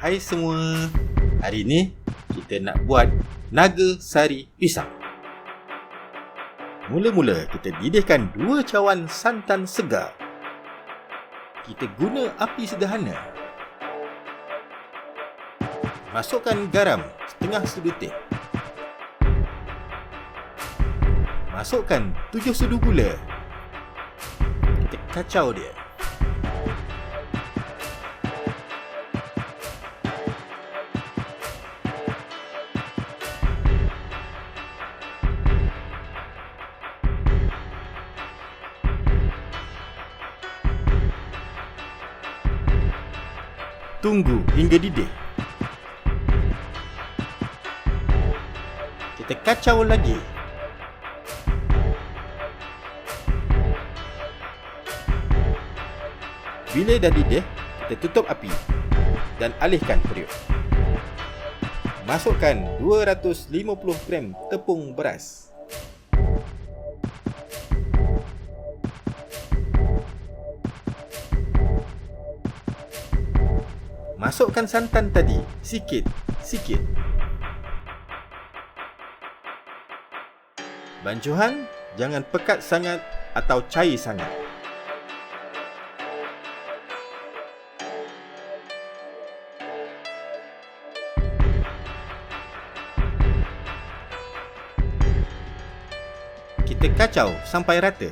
Hai semua. Hari ni kita nak buat Nagasari pisang. Mula-mula kita didihkan 2 cawan santan segar. Kita guna api sederhana. Masukkan garam setengah sudu teh. Masukkan 7 sudu gula. Kita kacau dia. Tunggu hingga didih. Kita kacau lagi. Bila dah didih, kita tutup api dan alihkan periuk. Masukkan 250 gram tepung beras. Masukkan santan tadi, sikit-sikit. Bancuhan jangan pekat sangat atau cair sangat. Kita kacau sampai rata.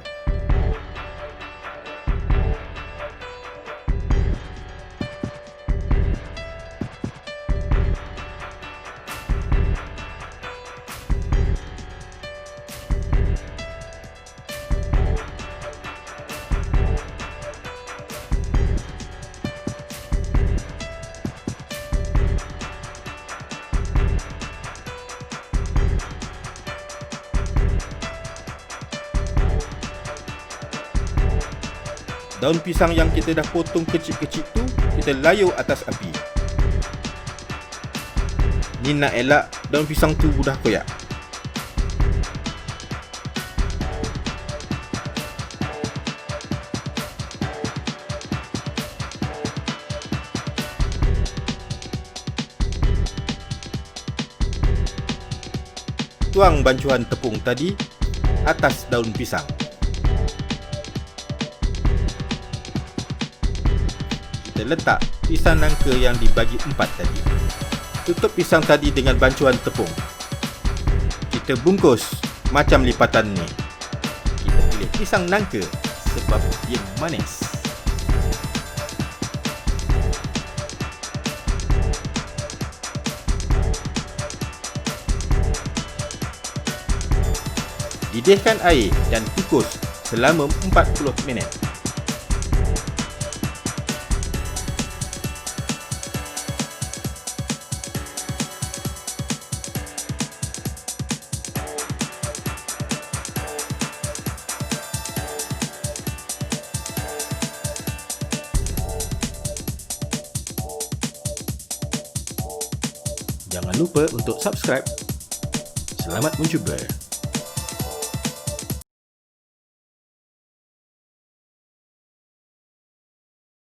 Daun pisang yang kita dah potong kecil-kecil tu, kita layur atas api. Ni nak elak daun pisang tu mudah koyak. Tuang bancuhan tepung tadi atas daun pisang. Kita letak pisang nangka yang dibagi 4 tadi. Tutup pisang tadi dengan bancuhan tepung. Kita bungkus macam lipatan ni. Kita pilih pisang nangka sebab dia manis. Didihkan air dan kukus selama 40 minit. Jangan lupa untuk subscribe. Selamat mencuba.